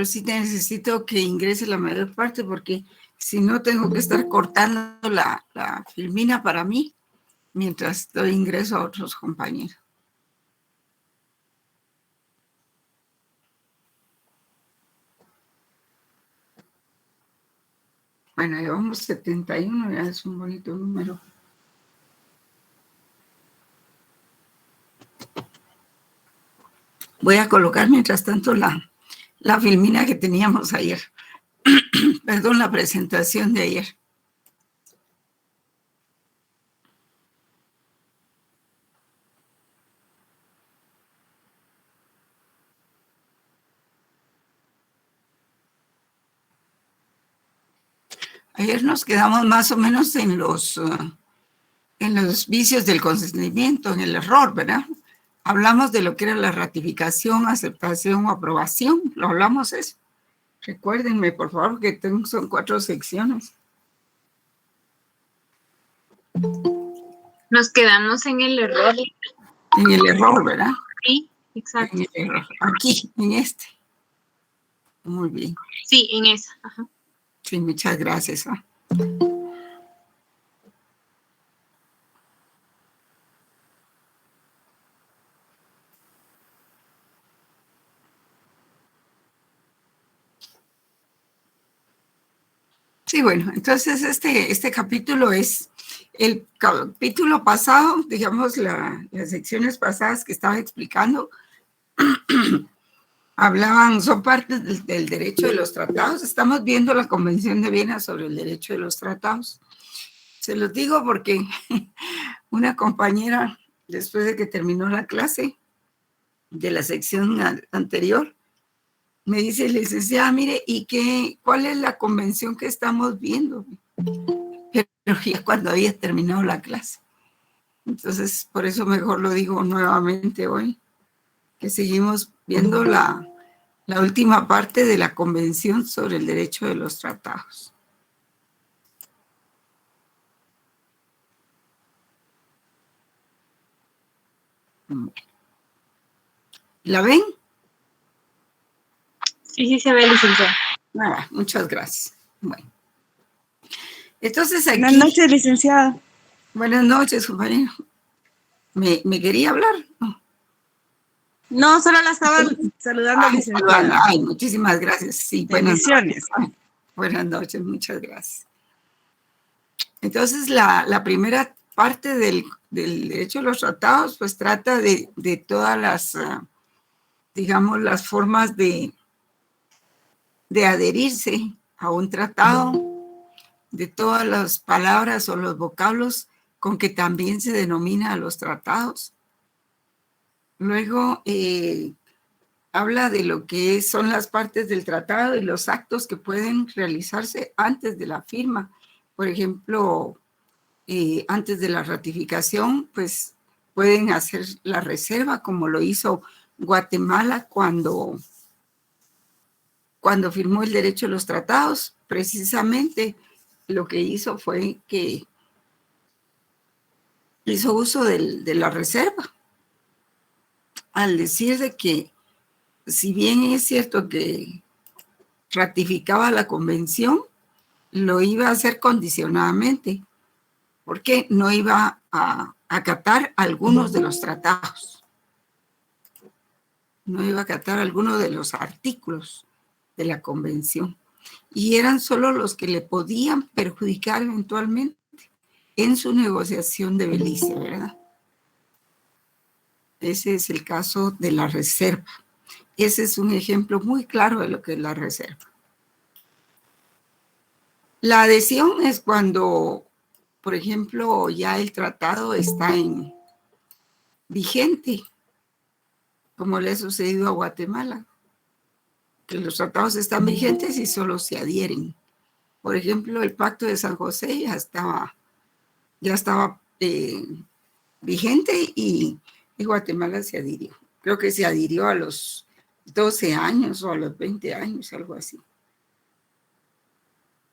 pero sí necesito que ingrese la mayor parte porque si no tengo que estar cortando la filmina para mí mientras doy ingreso a otros compañeros. Bueno, llevamos 71, ya es un bonito número. Voy a colocar mientras tanto la filmina que teníamos ayer. Perdón, la presentación de ayer. Ayer nos quedamos más o menos en los vicios del consentimiento, en el error, ¿verdad? Hablamos de lo que era la ratificación, aceptación o aprobación. ¿Lo hablamos eso? Recuérdenme, por favor, que son 4 secciones. Nos quedamos en el error. En el error, ¿verdad? Sí, exacto. En el error. Aquí, en este. Muy bien. Sí, en esa. Ajá. Sí, muchas gracias. Sí, bueno, entonces este capítulo es el capítulo pasado, digamos, las secciones pasadas que estaba explicando, son partes del derecho de los tratados. Estamos viendo la Convención de Viena sobre el derecho de los tratados. Se los digo porque una compañera, después de que terminó la clase de la sección anterior, me dice, licenciada, mire, ¿cuál es la convención que estamos viendo? Pero ya cuando había terminado la clase. Entonces, por eso mejor lo digo nuevamente hoy, que seguimos viendo la última parte de la Convención sobre el Derecho de los Tratados. ¿La ven? Sí, se ve, licenciada. Nada, muchas gracias. Bueno. Entonces aquí... Buenas noches, licenciada. Buenas noches, compañero. ¿Me quería hablar? No, solo la estaba saludando, licenciada. Ay, muchísimas gracias. Sí, bendiciones. Buenas noches, muchas gracias. Entonces, la primera parte del derecho de los tratados, pues trata de todas las, digamos, las formas de adherirse a un tratado, de todas las palabras o los vocablos con que también se denomina a los tratados. Luego, habla de lo que son las partes del tratado y los actos que pueden realizarse antes de la firma. Por ejemplo, antes de la ratificación, pues pueden hacer la reserva, como lo hizo Guatemala cuando firmó el derecho de los tratados. Precisamente lo que hizo fue que hizo uso de la reserva, al decir de que si bien es cierto que ratificaba la convención, lo iba a hacer condicionadamente, porque no iba a acatar algunos de los tratados. No iba a acatar algunos de los artículos de la convención. Y eran solo los que le podían perjudicar eventualmente en su negociación de Belice, ¿verdad? Ese es el caso de la reserva. Ese es un ejemplo muy claro de lo que es la reserva. La adhesión es cuando, por ejemplo, ya el tratado está vigente, como le ha sucedido a Guatemala, que los tratados están vigentes y solo se adhieren. Por ejemplo, el Pacto de San José ya estaba vigente y Guatemala se adhirió. Creo que se adhirió a los 12 años o a los 20 años, algo así.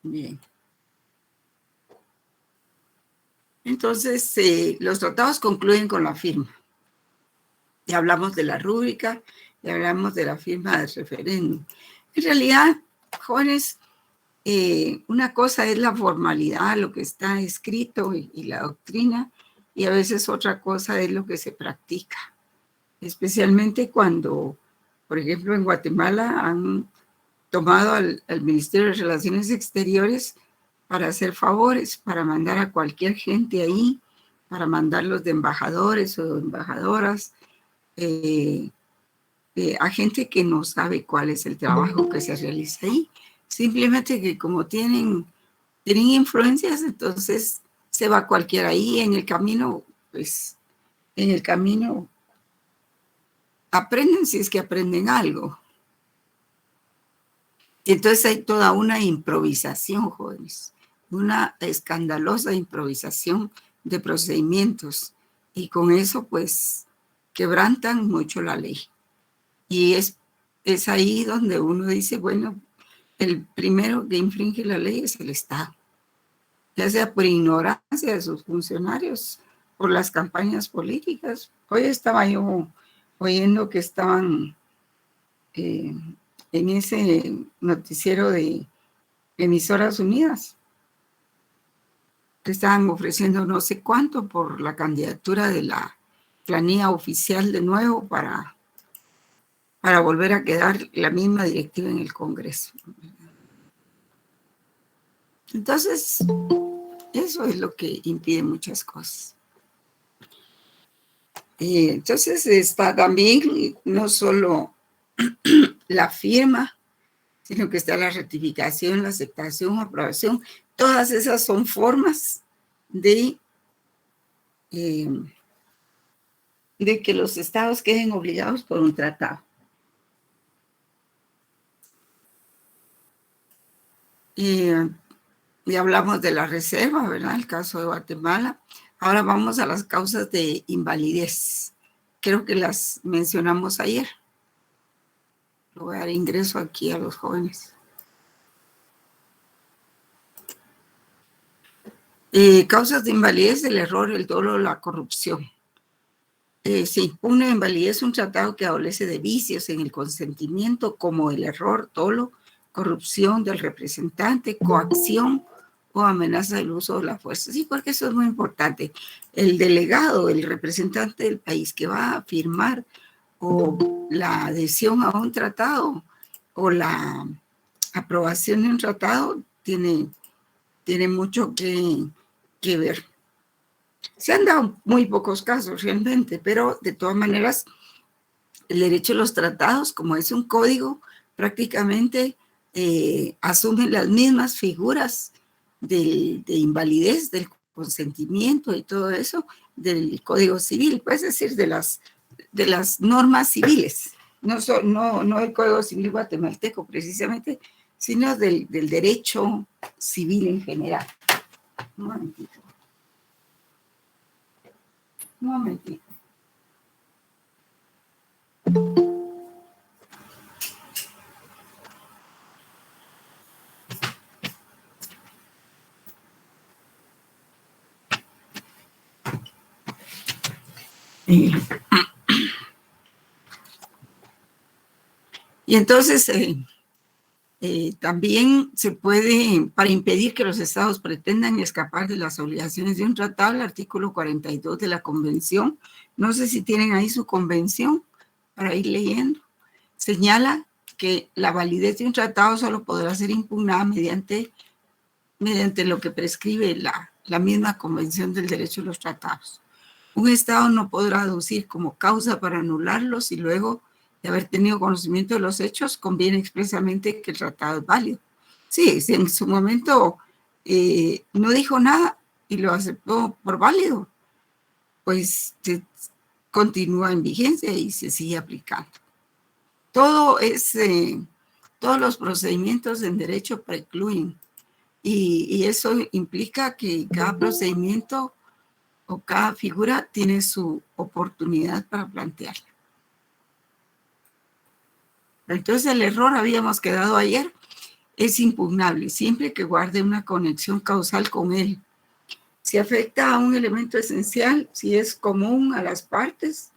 Bien. Entonces, los tratados concluyen con la firma. Ya hablamos de la rúbrica, ya hablamos de la firma del referéndum. En realidad, jóvenes, una cosa es la formalidad, lo que está escrito y la doctrina, y a veces otra cosa es lo que se practica, especialmente cuando, por ejemplo, en Guatemala han tomado al Ministerio de Relaciones Exteriores para hacer favores, para mandar a cualquier gente ahí, para mandarlos de embajadores o embajadoras, a gente que no sabe cuál es el trabajo que se realiza ahí. Simplemente que como tienen influencias, entonces se va cualquiera ahí en el camino, pues en el camino aprenden si es que aprenden algo. Y entonces hay toda una improvisación, jóvenes, una escandalosa improvisación de procedimientos. Y con eso, pues, quebrantan mucho la ley. Y es ahí donde uno dice, bueno, el primero que infringe la ley es el Estado, ya sea por ignorancia de sus funcionarios, por las campañas políticas. Hoy estaba yo oyendo que estaban en ese noticiero de Emisoras Unidas, que estaban ofreciendo no sé cuánto por la candidatura de la planilla oficial de nuevo para volver a quedar la misma directiva en el Congreso. Entonces, eso es lo que impide muchas cosas. Entonces está también no solo la firma, sino que está la ratificación, la aceptación, aprobación. Todas esas son formas de que los estados queden obligados por un tratado. Y hablamos de la reserva, ¿verdad? El caso de Guatemala. Ahora vamos a las causas de invalidez. Creo que las mencionamos ayer. Le voy a dar ingreso aquí a los jóvenes. Causas de invalidez: el error, el dolo, la corrupción. Se impugna invalidez un tratado que adolece de vicios en el consentimiento, como el error, dolo, corrupción del representante, coacción o amenaza del uso de la fuerza. Sí, porque eso es muy importante. El delegado, el representante del país que va a firmar o la adhesión a un tratado o la aprobación de un tratado tiene mucho que ver. Se han dado muy pocos casos realmente, pero de todas maneras el derecho a los tratados, como es un código, prácticamente asume las mismas figuras de invalidez, del consentimiento y todo eso del Código Civil, pues es decir, de las normas civiles, no el Código Civil guatemalteco precisamente, sino del derecho civil en general. Un momentito. Un momentito. Y entonces también se puede, para impedir que los estados pretendan escapar de las obligaciones de un tratado, el artículo 42 de la Convención, no sé si tienen ahí su convención para ir leyendo, señala que la validez de un tratado solo podrá ser impugnada mediante lo que prescribe la misma Convención del Derecho de los Tratados. Un estado no podrá aducir como causa para anularlos y luego de haber tenido conocimiento de los hechos, conviene expresamente que el tratado es válido. Sí, si en su momento no dijo nada y lo aceptó por válido, pues continúa en vigencia y se sigue aplicando. Todos los procedimientos en derecho precluyen y eso implica que cada procedimiento o cada figura tiene su oportunidad para plantearla. Entonces el error, habíamos quedado ayer, es impugnable siempre que guarde una conexión causal con él. Si afecta a un elemento esencial, si es común a las partes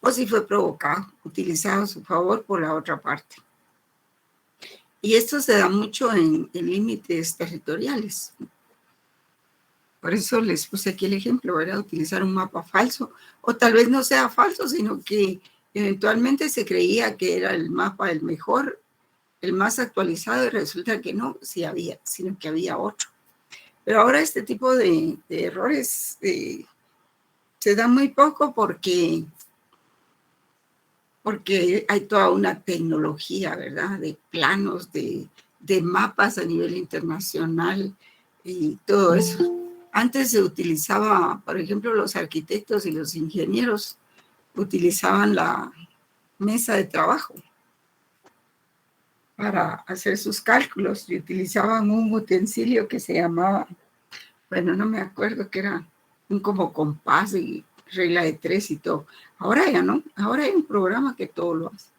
o si fue provocado, utilizado a su favor por la otra parte. Y esto se da mucho en límites territoriales. Por eso les puse aquí el ejemplo, ¿verdad? Utilizar un mapa falso, o tal vez no sea falso, sino que eventualmente se creía que era el mapa el mejor, el más actualizado, y resulta que no, sí había, sino que había otro. Pero ahora este tipo de errores se da muy poco porque hay toda una tecnología, ¿verdad? De planos, de mapas a nivel internacional y todo eso. Antes se utilizaba, por ejemplo, los arquitectos y los ingenieros utilizaban la mesa de trabajo para hacer sus cálculos y utilizaban un utensilio que se llamaba, bueno, no me acuerdo, que era un como compás y regla de 3 y todo. Ahora ya no, ahora hay un programa que todo lo hace.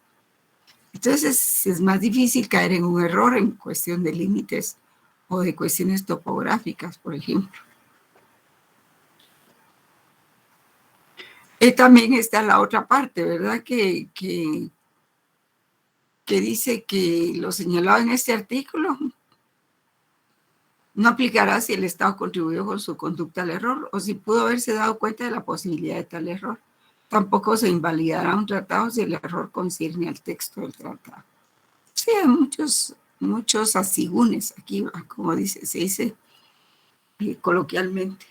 Entonces es más difícil caer en un error en cuestión de límites o de cuestiones topográficas, por ejemplo. También está la otra parte, ¿verdad? Que dice que lo señalado en este artículo no aplicará si el Estado contribuyó con su conducta al error o si pudo haberse dado cuenta de la posibilidad de tal error. Tampoco se invalidará un tratado si el error concierne al texto del tratado. Sí, hay muchos asigunes aquí, como se dice coloquialmente.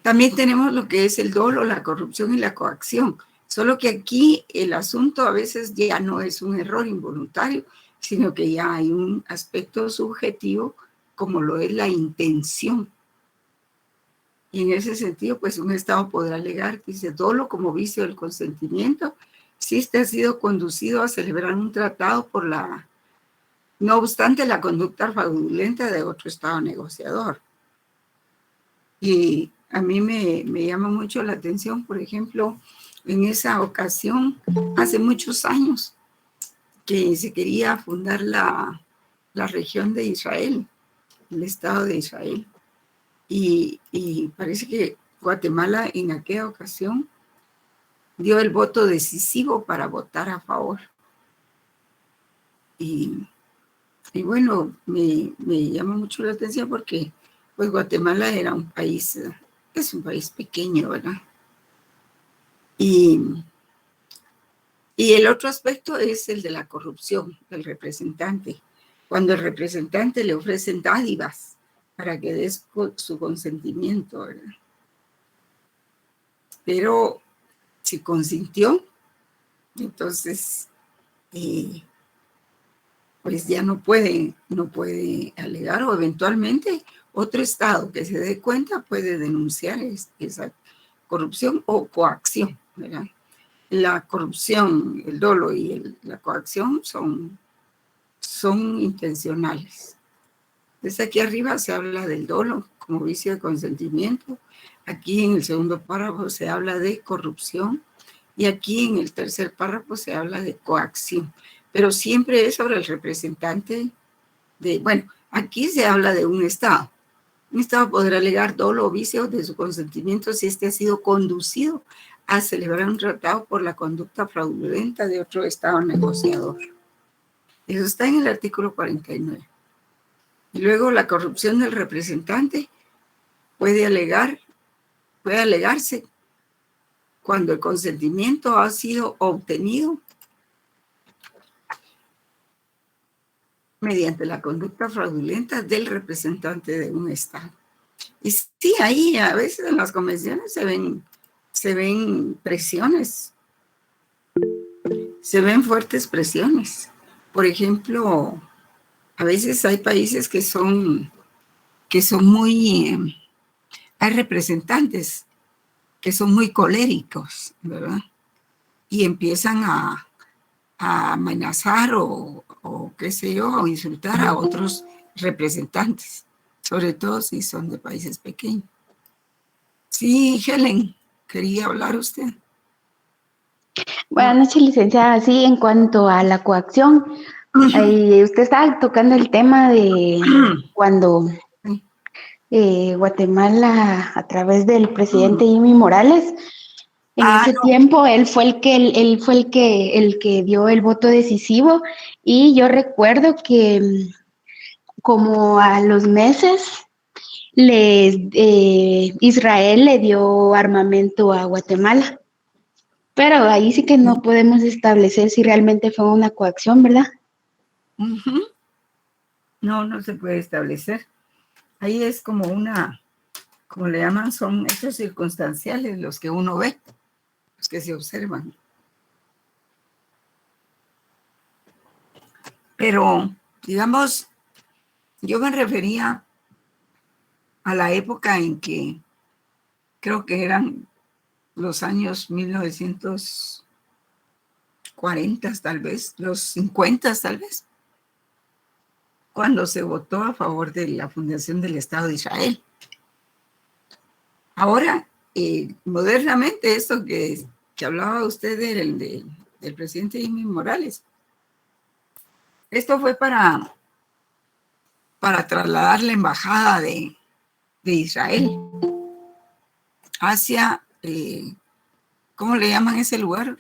También tenemos lo que es el dolo, la corrupción y la coacción. Solo que aquí el asunto a veces ya no es un error involuntario, sino que ya hay un aspecto subjetivo como lo es la intención. Y en ese sentido, pues un Estado podrá alegar, dice, dolo como vicio del consentimiento, si este ha sido conducido a celebrar un tratado no obstante la conducta fraudulenta de otro Estado negociador. Y a mí me llama mucho la atención, por ejemplo, en esa ocasión, hace muchos años, que se quería fundar la región de Israel, el Estado de Israel. Y parece que Guatemala en aquella ocasión dio el voto decisivo para votar a favor. Y bueno, me llama mucho la atención porque pues Guatemala era un país, es un país pequeño, ¿verdad? Y el otro aspecto es el de la corrupción del representante. Cuando el representante le ofrecen dádivas para que dé su consentimiento, ¿verdad? Pero si consintió, entonces pues ya no puede alegar, o eventualmente otro Estado que se dé cuenta puede denunciar esa corrupción o coacción, ¿verdad? La corrupción, el dolo y la coacción son intencionales. Desde aquí arriba se habla del dolo como vicio de consentimiento. Aquí en el segundo párrafo se habla de corrupción y aquí en el tercer párrafo se habla de coacción. Pero siempre es sobre el representante bueno, aquí se habla de un Estado. Un Estado podrá alegar dolo o vicio de su consentimiento si este ha sido conducido a celebrar un tratado por la conducta fraudulenta de otro Estado negociador. Eso está en el artículo 49. Y luego la corrupción del representante puede alegarse cuando el consentimiento ha sido obtenido mediante la conducta fraudulenta del representante de un Estado. Y sí, ahí a veces en las convenciones se ven presiones, se ven fuertes presiones. Por ejemplo, a veces hay países que son muy, hay representantes que son muy coléricos, ¿verdad? Y empiezan a amenazar o qué sé yo, o insultar a otros representantes, sobre todo si son de países pequeños. Sí, Helen, ¿quería hablar usted? Buenas noches, licenciada. Sí, en cuanto a la coacción, usted estaba tocando el tema de cuando Guatemala, a través del presidente Jimmy Morales, En ese tiempo él fue el que dio el voto decisivo, y yo recuerdo que como a los meses Israel le dio armamento a Guatemala. Pero ahí sí que no podemos establecer si realmente fue una coacción, ¿verdad? No se puede establecer. Ahí es como como le llaman, son hechos circunstanciales los que uno ve, los que se observan. Pero, digamos, yo me refería a la época en que creo que eran los años 1940 tal vez, los 50 tal vez, cuando se votó a favor de la fundación del Estado de Israel. Ahora, modernamente, esto que hablaba usted del presidente Jimmy Morales, esto fue para trasladar la embajada de Israel hacia, ¿cómo le llaman ese lugar?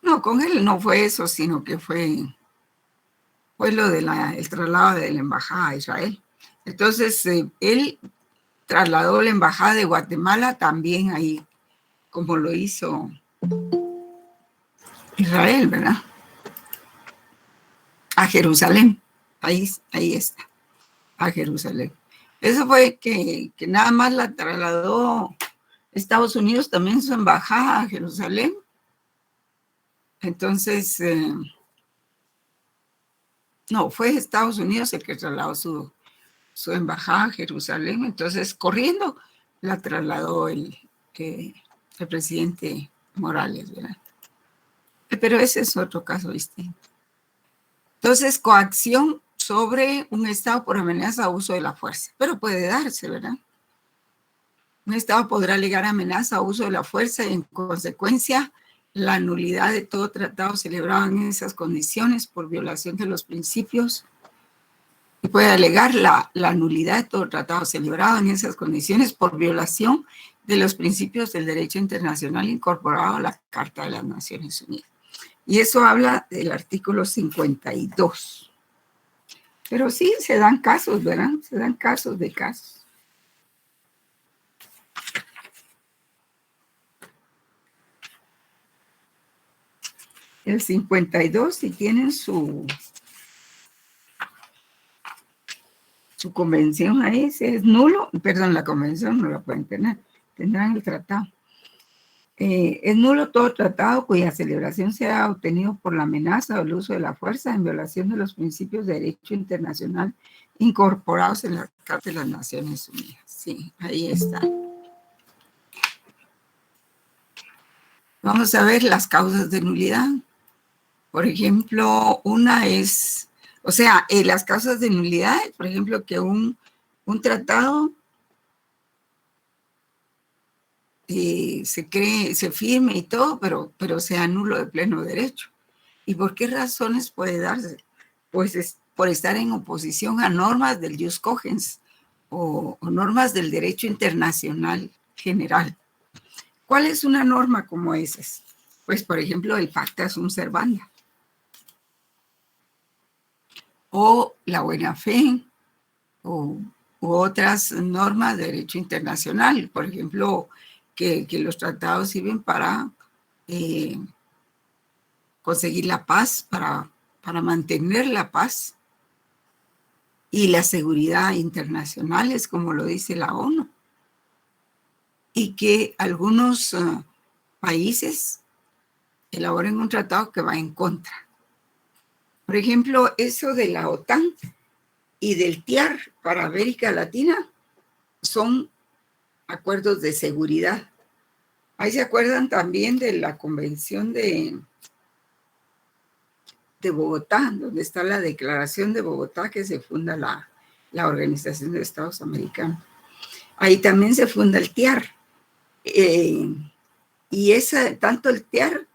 No, con él no fue eso, sino que fue lo de el traslado de la embajada a Israel. Entonces, él trasladó la embajada de Guatemala también ahí, como lo hizo Israel, ¿verdad? A Jerusalén. Ahí está, a Jerusalén. Eso fue que nada más la trasladó Estados Unidos, también su embajada a Jerusalén. Entonces, no, fue Estados Unidos el que trasladó su embajada a Jerusalén. Entonces, corriendo, la trasladó el presidente Morales, ¿verdad? Pero ese es otro caso distinto. Entonces, coacción sobre un Estado por amenaza o uso de la fuerza. Pero puede darse, ¿verdad? Un Estado podrá alegar amenaza o uso de la fuerza y, en consecuencia, la nulidad de todo tratado celebrado en esas condiciones por violación de los principios. Y puede alegar la nulidad de todo tratado celebrado en esas condiciones por violación de los principios del derecho internacional incorporado a la Carta de las Naciones Unidas. Y eso habla del artículo 52. Pero sí, se dan casos, ¿verdad? Se dan casos de casos. El 52, si tienen su convención ahí, si es nulo, perdón, la convención no la pueden tener, tendrán el tratado. Es nulo todo tratado cuya celebración sea obtenido por la amenaza o el uso de la fuerza en violación de los principios de derecho internacional incorporados en la Carta de las Naciones Unidas. Sí, ahí está. Vamos a ver las causas de nulidad. Por ejemplo, una es, o sea, las causas de nulidad, por ejemplo, que un tratado se firme y todo, pero sea nulo de pleno derecho. ¿Y por qué razones puede darse? Pues es por estar en oposición a normas del jus cogens o normas del derecho internacional general. ¿Cuál es una norma como esas? Pues, por ejemplo, el pacta sunt servanda, o la buena fe, u otras normas de derecho internacional. Por ejemplo, que los tratados sirven para conseguir la paz, para mantener la paz y la seguridad internacionales, como lo dice la ONU. Y que algunos países elaboren un tratado que va en contra. Por ejemplo, eso de la OTAN y del TIAR para América Latina son acuerdos de seguridad. Ahí se acuerdan también de la Convención de Bogotá, donde está la Declaración de Bogotá, que se funda la Organización de Estados Americanos. Ahí también se funda el TIAR. Y tanto el TIAR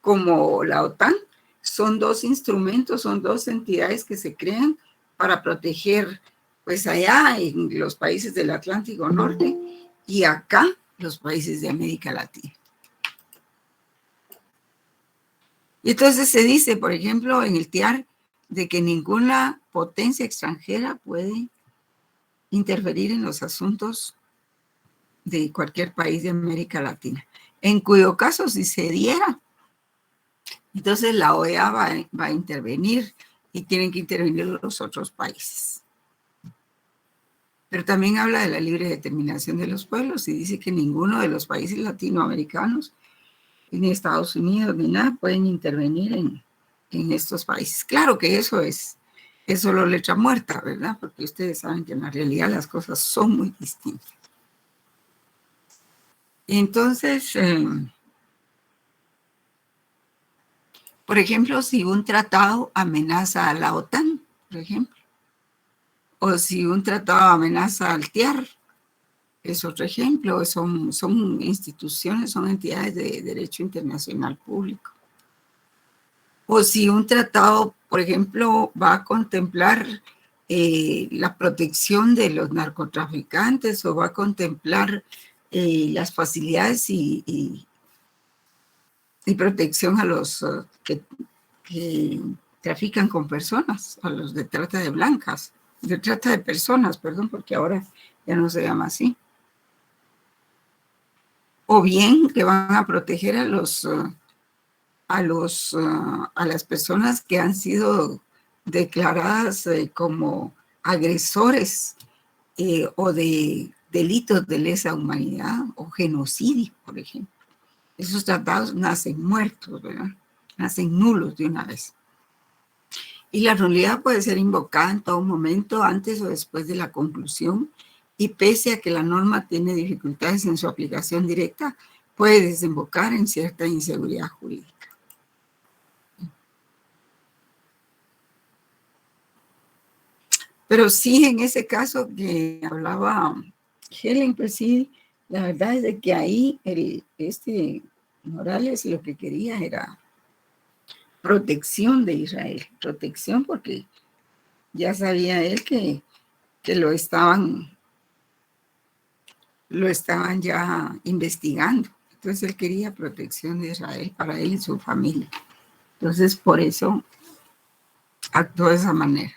como la OTAN son dos instrumentos, son dos entidades que se crean para proteger, pues allá en los países del Atlántico Norte y acá los países de América Latina. Y entonces se dice, por ejemplo, en el TIAR, de que ninguna potencia extranjera puede interferir en los asuntos de cualquier país de América Latina, en cuyo caso si se diera, entonces la OEA va a intervenir y tienen que intervenir los otros países. Pero también habla de la libre determinación de los pueblos y dice que ninguno de los países latinoamericanos, ni Estados Unidos, ni nada, pueden intervenir en estos países. Claro que eso es solo letra muerta, ¿verdad? Porque ustedes saben que en la realidad las cosas son muy distintas. Entonces, por ejemplo, si un tratado amenaza a la OTAN, por ejemplo, o si un tratado amenaza al TIAR, es otro ejemplo, son instituciones, son entidades de derecho internacional público. O si un tratado, por ejemplo, va a contemplar la protección de los narcotraficantes o va a contemplar las facilidades y protección a los que trafican con personas, a los de trata de blancas, de trata de personas, perdón, porque ahora ya no se llama así. O bien que van a proteger a las personas que han sido declaradas como agresores o de delitos de lesa humanidad o genocidio, por ejemplo. Esos tratados nacen muertos, ¿verdad? Nacen nulos de una vez. Y la nulidad puede ser invocada en todo momento, antes o después de la conclusión, y pese a que la norma tiene dificultades en su aplicación directa, puede desembocar en cierta inseguridad jurídica. Pero sí, en ese caso que hablaba Helen, pues sí, la verdad es de que ahí Morales lo que quería era protección de Israel, protección porque ya sabía él que lo estaban ya investigando. Entonces él quería protección de Israel para él y su familia. Entonces por eso actuó de esa manera.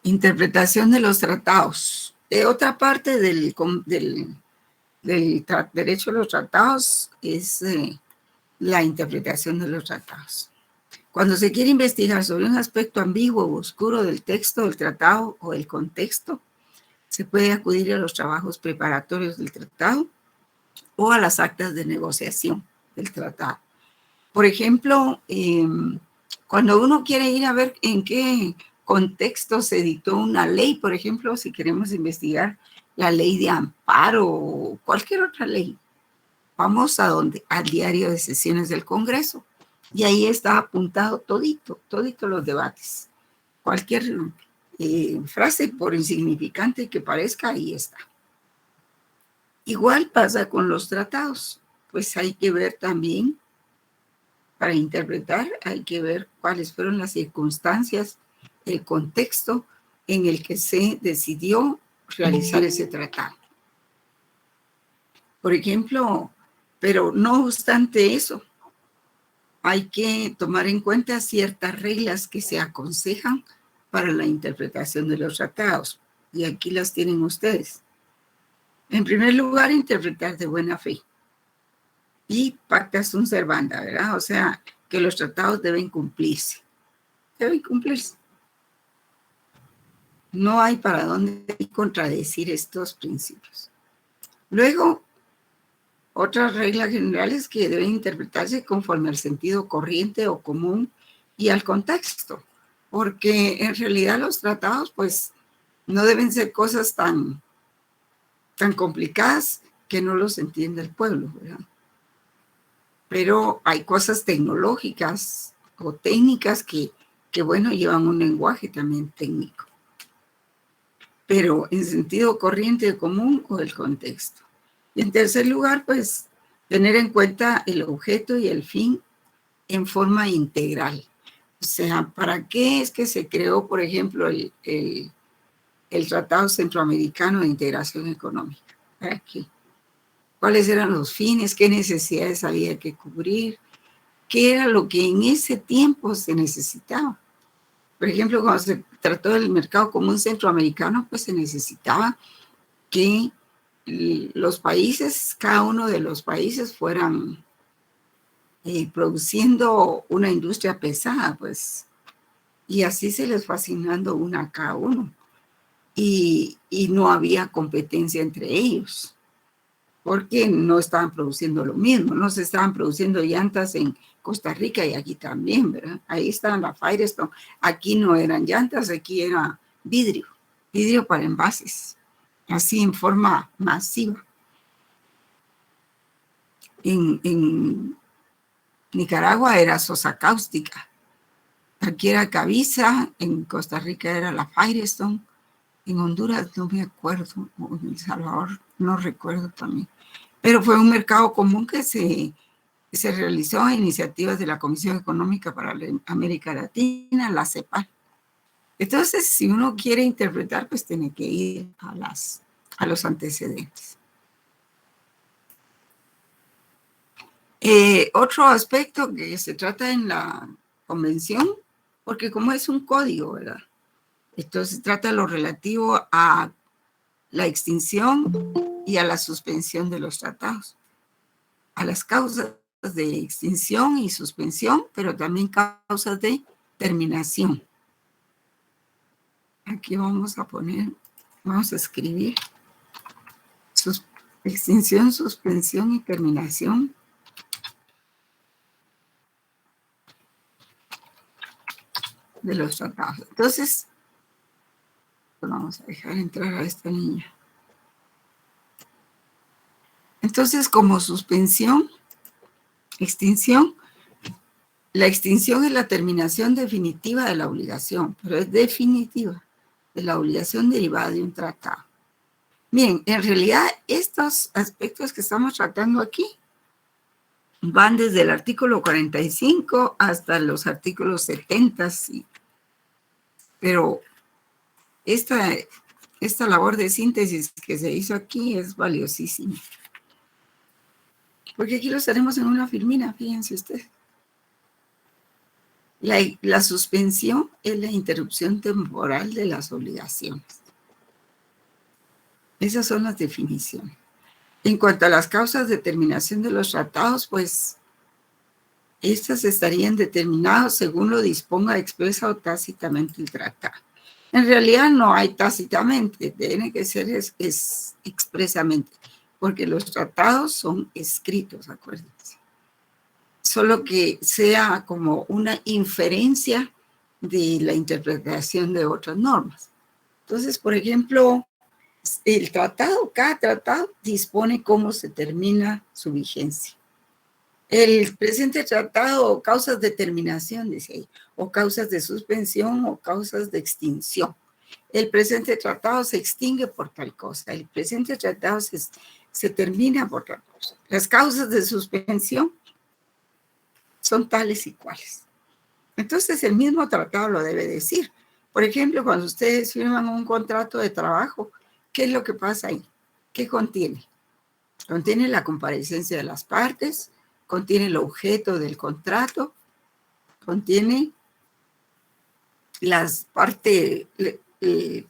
Interpretación de los tratados. Otra parte del derecho a los tratados es la interpretación de los tratados. Cuando se quiere investigar sobre un aspecto ambiguo o oscuro del texto del tratado o el contexto, se puede acudir a los trabajos preparatorios del tratado o a las actas de negociación del tratado. Por ejemplo, cuando uno quiere ir a ver en qué contexto se dictó una ley, por ejemplo, si queremos investigar la ley de amparo o cualquier otra ley, vamos al diario de sesiones del Congreso y ahí está apuntado todito los debates. Cualquier frase, por insignificante que parezca, ahí está. Igual pasa con los tratados, pues hay que ver también, para interpretar, hay que ver cuáles fueron las circunstancias, el contexto en el que se decidió realizar ese tratado. Por ejemplo, pero no obstante eso, hay que tomar en cuenta ciertas reglas que se aconsejan para la interpretación de los tratados. Y aquí las tienen ustedes. En primer lugar, interpretar de buena fe. Y pacta sunt servanda, ¿verdad? O sea, que los tratados deben cumplirse. Deben cumplirse. No hay para dónde contradecir estos principios. Luego, otras reglas generales que deben interpretarse conforme al sentido corriente o común y al contexto, porque en realidad los tratados pues no deben ser cosas tan complicadas que no los entienda el pueblo, ¿verdad? Pero hay cosas tecnológicas o técnicas que bueno, llevan un lenguaje también técnico, pero en sentido corriente común o el contexto. Y en tercer lugar, pues, tener en cuenta el objeto y el fin en forma integral. O sea, ¿para qué es que se creó, por ejemplo, el Tratado Centroamericano de Integración Económica? ¿Para qué? cuáles eran los fines, qué necesidades había que cubrir, qué era lo que en ese tiempo se necesitaba. Por ejemplo, cuando se trató del mercado común centroamericano, pues se necesitaba que los países, cada uno de los países fueran produciendo una industria pesada, pues, y así se les fue asignando una a cada uno. Y no había competencia entre ellos, porque no estaban produciendo lo mismo, no se estaban produciendo llantas en Costa Rica y aquí también, ¿verdad? Ahí estaban la Firestone, aquí no eran llantas, aquí era vidrio para envases, así en forma masiva. En Nicaragua era sosa cáustica, aquí era Cavisa, en Costa Rica era la Firestone, en Honduras no me acuerdo, o en El Salvador no recuerdo también, pero fue un mercado común que se realizó a iniciativas de la Comisión Económica para la América Latina, la CEPAL. Entonces, si uno quiere interpretar, pues tiene que ir a los antecedentes. Otro aspecto que se trata en la convención, porque como es un código, ¿verdad? Entonces trata lo relativo a la extinción y a la suspensión de los tratados, a las causas de extinción y suspensión, pero también causas de terminación. Aquí vamos a escribir extinción, suspensión y terminación. De los tratados. Entonces, vamos a dejar entrar a esta niña. Entonces, como suspensión, extinción, la extinción es la terminación definitiva de la obligación, pero es definitiva de la obligación derivada de un tratado. Bien, en realidad estos aspectos que estamos tratando aquí van desde el artículo 45 hasta los artículos 70, sí. Pero esta labor de síntesis que se hizo aquí es valiosísima. Porque aquí los tenemos en una filmina, fíjense ustedes. La suspensión es la interrupción temporal de las obligaciones. Esas son las definiciones. En cuanto a las causas de terminación de los tratados, pues estas estarían determinadas según lo disponga expresa o tácitamente el tratado. En realidad no hay tácitamente, tiene que ser expresamente, porque los tratados son escritos, acuérdense. Solo que sea como una inferencia de la interpretación de otras normas. Entonces, por ejemplo, cada tratado dispone cómo se termina su vigencia. El presente tratado, causas de terminación, dice ahí, o causas de suspensión o causas de extinción. El presente tratado se extingue por tal cosa. El presente tratado se termina por tal cosa. Las causas de suspensión son tales y cuales. Entonces, el mismo tratado lo debe decir. Por ejemplo, cuando ustedes firman un contrato de trabajo, ¿qué es lo que pasa ahí? ¿Qué contiene? Contiene la comparecencia de las partes, contiene el objeto del contrato, contiene las partes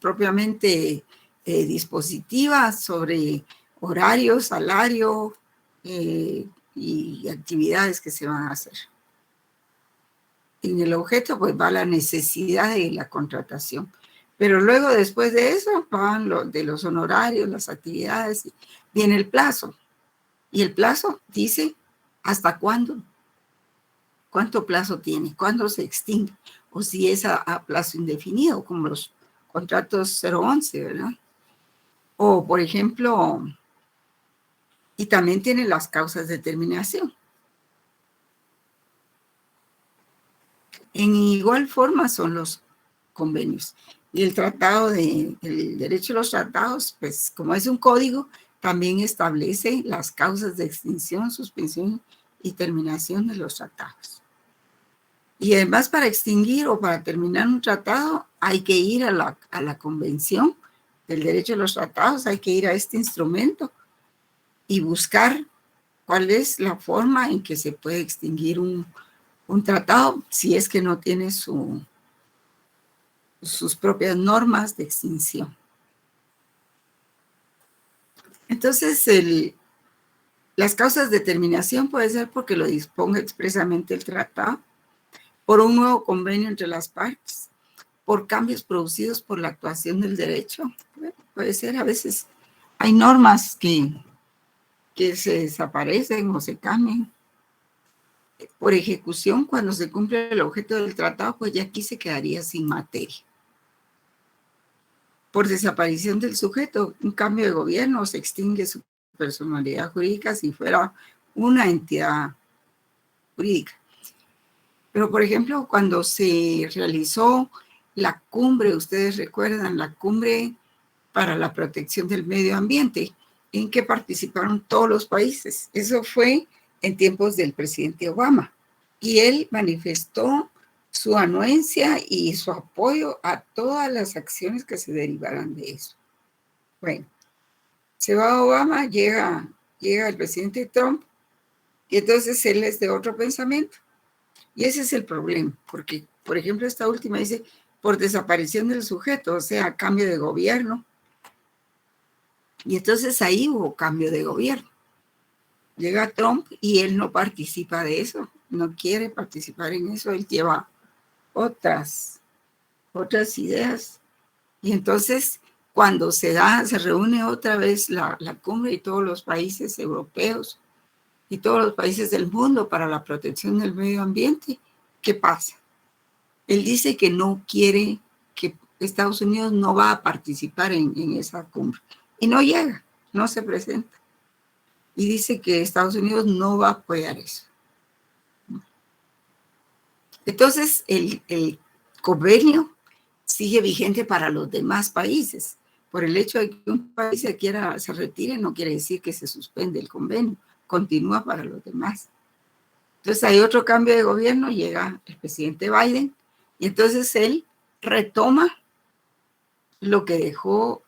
propiamente dispositivas sobre horario, salario y actividades que se van a hacer. En el objeto pues va la necesidad de la contratación. Pero luego, después de eso, van de los honorarios, las actividades, y viene el plazo. Y el plazo dice hasta cuándo, cuánto plazo tiene, cuándo se extingue, o si es a plazo indefinido, como los contratos 011, ¿verdad? O, por ejemplo, y también tiene las causas de terminación. En igual forma son los convenios. Y el tratado el derecho de los tratados, pues como es un código, también establece las causas de extinción, suspensión y terminación de los tratados. Y además, para extinguir o para terminar un tratado, hay que ir a la convención del derecho de los tratados, hay que ir a este instrumento y buscar cuál es la forma en que se puede extinguir un tratado si es que no tiene sus propias normas de extinción. Entonces, las causas de terminación puede ser porque lo disponga expresamente el tratado, por un nuevo convenio entre las partes, por cambios producidos por la actuación del derecho. Bueno, puede ser, a veces hay normas que se desaparecen o se cambian. Por ejecución, cuando se cumple el objeto del tratado, pues ya aquí se quedaría sin materia. Por desaparición del sujeto, un cambio de gobierno, se extingue su personalidad jurídica si fuera una entidad jurídica. Pero, por ejemplo, cuando se realizó la cumbre, ustedes recuerdan, la cumbre para la protección del medio ambiente, en que participaron todos los países. Eso fue en tiempos del presidente Obama. Y él manifestó su anuencia y su apoyo a todas las acciones que se derivaran de eso. Bueno, se va Obama, llega el presidente Trump, y entonces él es de otro pensamiento. Y ese es el problema, porque, por ejemplo, esta última dice, por desaparición del sujeto, o sea, cambio de gobierno. Y entonces ahí hubo cambio de gobierno. Llega Trump y él no participa de eso, no quiere participar en eso, él lleva otras ideas. Y entonces, cuando se reúne otra vez la cumbre y todos los países europeos y todos los países del mundo para la protección del medio ambiente, ¿qué pasa? Él dice que no quiere, que Estados Unidos no va a participar en esa cumbre. Y no llega, no se presenta. Y dice que Estados Unidos no va a apoyar eso. Entonces, el convenio sigue vigente para los demás países. Por el hecho de que un país se retire, no quiere decir que se suspende el convenio. Continúa para los demás. Entonces, hay otro cambio de gobierno, llega el presidente Biden, y entonces él retoma lo que dejó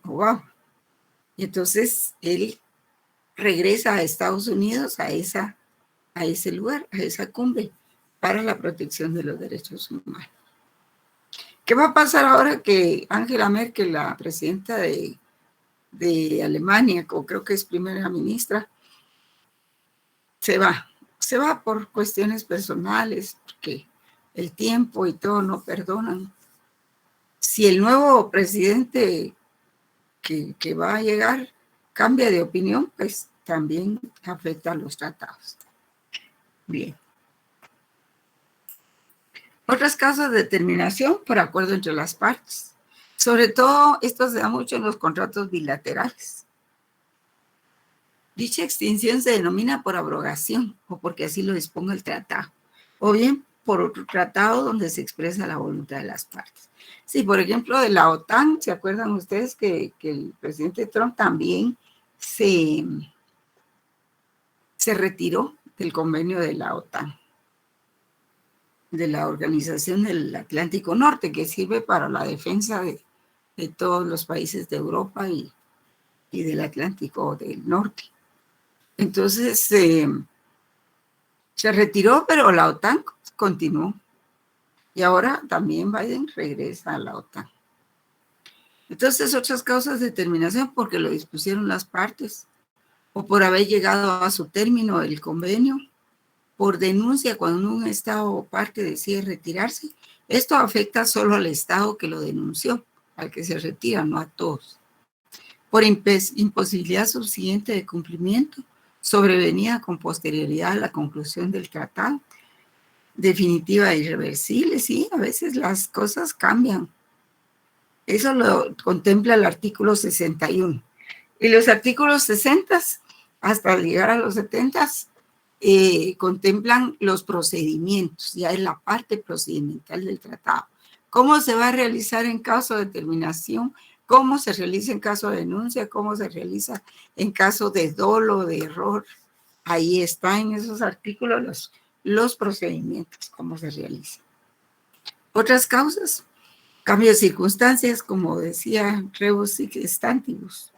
Obama. Y entonces él regresa a Estados Unidos, a ese lugar, a esa cumbre para la protección de los derechos humanos. ¿Qué va a pasar ahora que Angela Merkel, la presidenta de Alemania, o creo que es primera ministra, se va? Se va por cuestiones personales, porque el tiempo y todo no perdonan. Si el nuevo presidente que va a llegar cambia de opinión, pues también afecta a los tratados. Bien. Otras causas de terminación por acuerdo entre las partes. Sobre todo, esto se da mucho en los contratos bilaterales. Dicha extinción se denomina por abrogación o porque así lo disponga el tratado, o bien por otro tratado donde se expresa la voluntad de las partes. Sí, por ejemplo, de la OTAN, ¿se acuerdan ustedes que el presidente Trump también se retiró del convenio de la OTAN, de la Organización del Atlántico Norte, que sirve para la defensa de todos los países de Europa y del Atlántico del Norte? Entonces, se retiró, pero la OTAN continuó. Y ahora también Biden regresa a la OTAN. Entonces, otras causas de terminación porque lo dispusieron las partes, o por haber llegado a su término el convenio, por denuncia cuando un Estado o parte decide retirarse. Esto afecta solo al Estado que lo denunció, al que se retira, no a todos. Por imposibilidad subsiguiente de cumplimiento, sobrevenida con posterioridad a la conclusión del tratado, definitiva e irreversible. Sí, a veces las cosas cambian. Eso lo contempla el artículo 61. Y los artículos 60 hasta llegar a los 70 contemplan los procedimientos, ya es la parte procedimental del tratado. ¿Cómo se va a realizar en caso de terminación? ¿Cómo se realiza en caso de denuncia? ¿Cómo se realiza en caso de dolo, de error? Ahí está en esos artículos los procedimientos, cómo se realiza. Otras causas, cambio de circunstancias, como decía Rebus sic stantibus.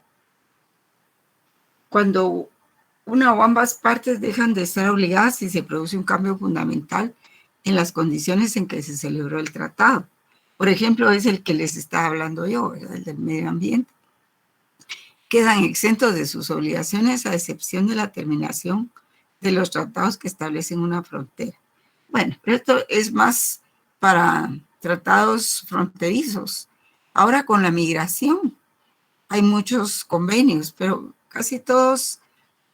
cuando una o ambas partes dejan de estar obligadas y se produce un cambio fundamental en las condiciones en que se celebró el tratado. Por ejemplo, es el que les estaba hablando yo, ¿verdad? El del medio ambiente. Quedan exentos de sus obligaciones a excepción de la terminación de los tratados que establecen una frontera. Bueno, pero esto es más para tratados fronterizos. Ahora con la migración hay muchos convenios, pero casi todos,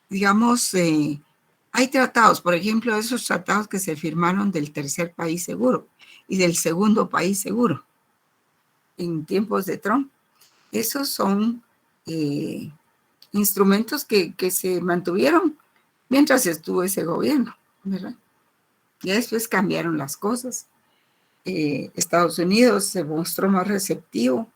digamos, hay tratados, por ejemplo, esos tratados que se firmaron del tercer país seguro y del segundo país seguro en tiempos de Trump. Esos son instrumentos que se mantuvieron mientras estuvo ese gobierno, ¿verdad? Ya después cambiaron las cosas. Estados Unidos se mostró más receptivo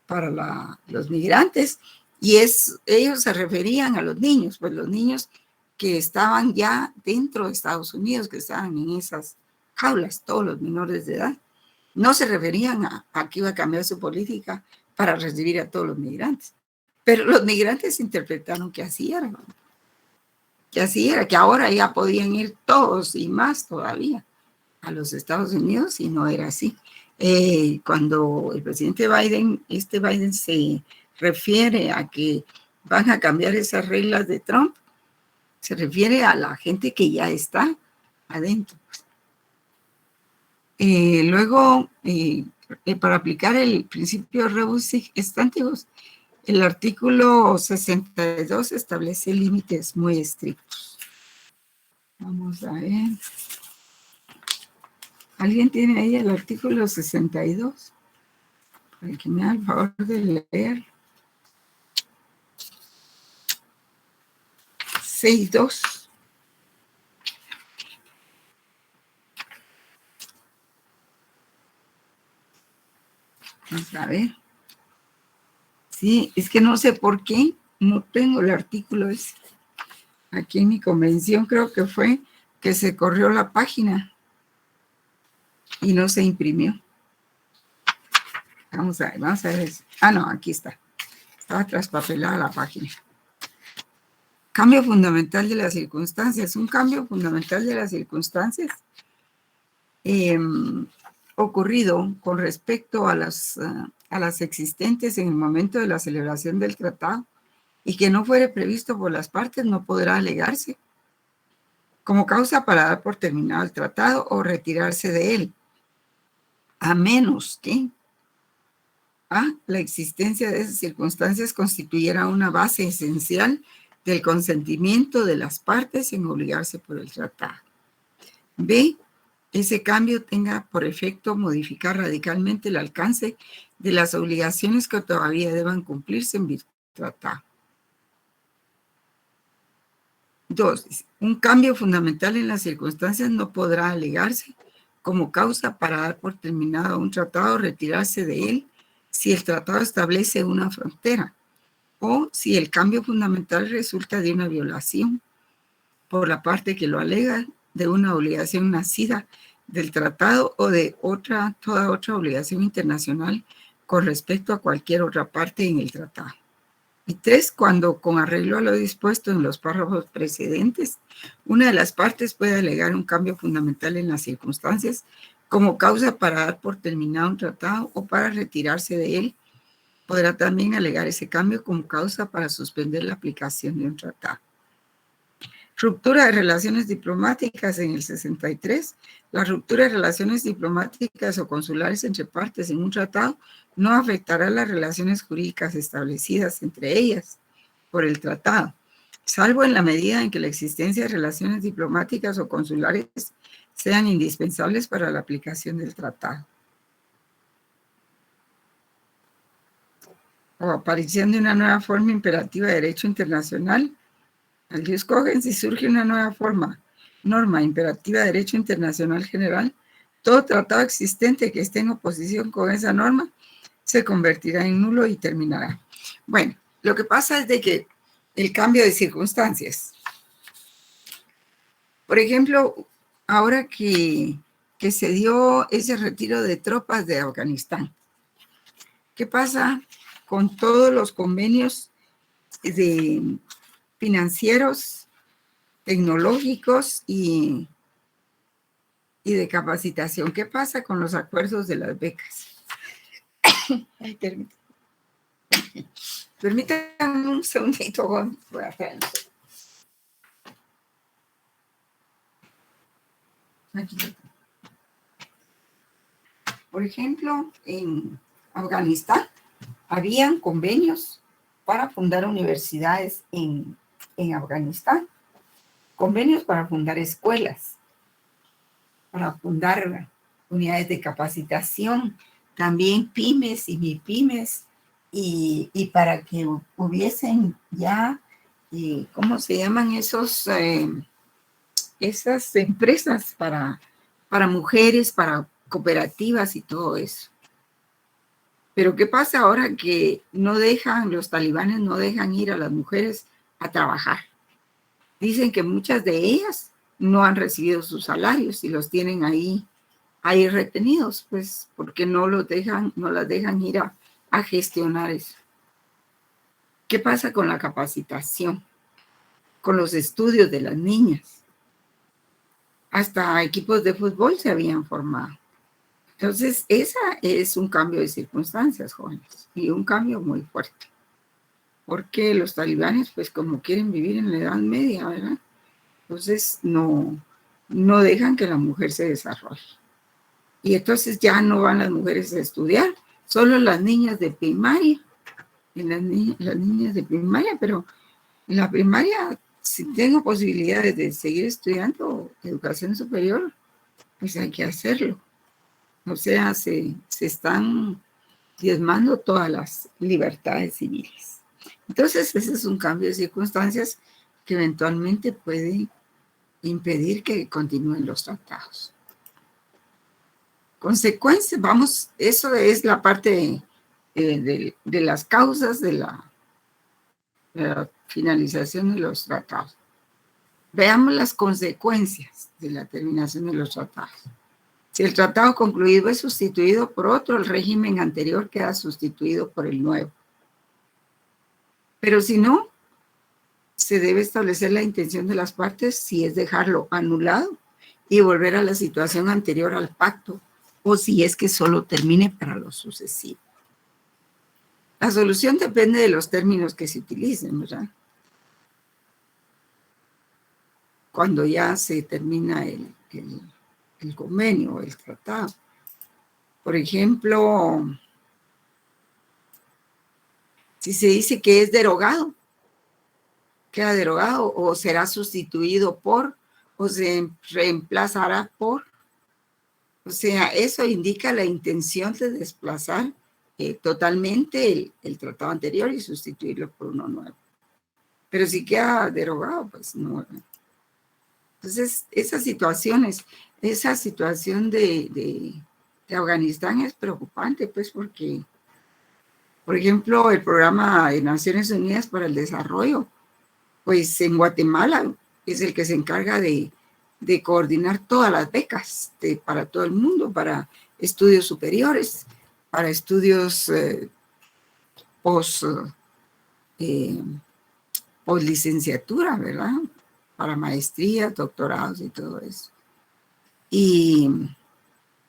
para los migrantes y ellos se referían a los niños, pues los niños que estaban ya dentro de Estados Unidos, que estaban en esas jaulas, todos los menores de edad, no se referían a que iba a cambiar su política para recibir a todos los migrantes. Pero los migrantes interpretaron que así era, ¿no? Que ahora ya podían ir todos y más todavía a los Estados Unidos y no era así. Cuando el presidente Biden se refiere a que van a cambiar esas reglas de Trump, se refiere a la gente que ya está adentro. Luego, para aplicar el principio rebus sic stantibus, el artículo 62 establece límites muy estrictos. Vamos a ver. ¿Alguien tiene ahí el artículo 62? Para que me haga el favor de leer. 6.2. Vamos a ver. Sí, es que no sé por qué no tengo el artículo ese. Aquí en mi convención creo que fue que se corrió la página y no se imprimió. Vamos a ver. Ah, no, aquí está. Estaba traspapelada la página. Cambio fundamental de las circunstancias. Un cambio fundamental de las circunstancias ocurrido con respecto a las existentes en el momento de la celebración del tratado y que no fuere previsto por las partes no podrá alegarse como causa para dar por terminado el tratado o retirarse de él, a menos que la existencia de esas circunstancias constituyera una base esencial del consentimiento de las partes en obligarse por el tratado. B, ese cambio tenga por efecto modificar radicalmente el alcance de las obligaciones que todavía deban cumplirse en virtud del tratado. 2. Un cambio fundamental en las circunstancias no podrá alegarse como causa para dar por terminado un tratado o retirarse de él si el tratado establece una frontera o si el cambio fundamental resulta de una violación por la parte que lo alega de una obligación nacida del tratado o de toda otra obligación internacional con respecto a cualquier otra parte en el tratado. Y 3, cuando con arreglo a lo dispuesto en los párrafos precedentes, una de las partes puede alegar un cambio fundamental en las circunstancias como causa para dar por terminado un tratado o para retirarse de él, podrá también alegar ese cambio como causa para suspender la aplicación de un tratado. Ruptura de relaciones diplomáticas en el 63. La ruptura de relaciones diplomáticas o consulares entre partes en un tratado no afectará las relaciones jurídicas establecidas entre ellas por el tratado, salvo en la medida en que la existencia de relaciones diplomáticas o consulares sean indispensables para la aplicación del tratado. O aparición de una nueva forma imperativa de derecho internacional. Al Dios cogen, si surge una nueva norma imperativa de derecho internacional general, todo tratado existente que esté en oposición con esa norma se convertirá en nulo y terminará. Bueno, lo que pasa es de que el cambio de circunstancias. Por ejemplo, ahora que se dio ese retiro de tropas de Afganistán, ¿qué pasa con todos los convenios financieros, tecnológicos y de capacitación. ¿Qué pasa con los acuerdos de las becas? Ay, permítanme un segundito. Voy a hacer. Aquí. Por ejemplo, en Afganistán habían convenios para fundar universidades en Afganistán, convenios para fundar escuelas, para fundar unidades de capacitación, también pymes y mipymes, y para que hubiesen ya, ¿cómo se llaman esas empresas para mujeres, para cooperativas y todo eso? Pero ¿qué pasa ahora que los talibanes no dejan ir a las mujeres a trabajar? Dicen que muchas de ellas no han recibido sus salarios y los tienen ahí retenidos, pues porque no las dejan ir a gestionar eso. ¿Qué pasa con la capacitación? Con los estudios de las niñas. Hasta equipos de fútbol se habían formado. Entonces, esa es un cambio de circunstancias, jóvenes, y un cambio muy fuerte. Porque los talibanes, pues como quieren vivir en la Edad Media, ¿verdad? Entonces, no dejan que la mujer se desarrolle. Y entonces ya no van las mujeres a estudiar, solo las niñas de primaria. Las niñas de primaria, pero en la primaria, si tengo posibilidades de seguir estudiando educación superior, pues hay que hacerlo. O sea, se están diezmando todas las libertades civiles. Entonces, ese es un cambio de circunstancias que eventualmente puede impedir que continúen los tratados. Consecuencias, eso es la parte de las causas de la finalización de los tratados. Veamos las consecuencias de la terminación de los tratados. Si el tratado concluido es sustituido por otro, el régimen anterior queda sustituido por el nuevo. Pero si no, se debe establecer la intención de las partes si es dejarlo anulado y volver a la situación anterior al pacto, o si es que solo termine para lo sucesivo. La solución depende de los términos que se utilicen, ¿verdad? Cuando ya se termina el convenio, el tratado. Por ejemplo, si se dice que es derogado, queda derogado o será sustituido por, o se reemplazará por. O sea, eso indica la intención de desplazar totalmente el tratado anterior y sustituirlo por uno nuevo. Pero si queda derogado, pues no. Entonces, esa situación de Afganistán es preocupante, pues porque, por ejemplo, el programa de Naciones Unidas para el Desarrollo, pues en Guatemala es el que se encarga de coordinar todas las becas para todo el mundo, para estudios superiores, para estudios postlicenciatura, ¿verdad? Para maestrías, doctorados y todo eso. Y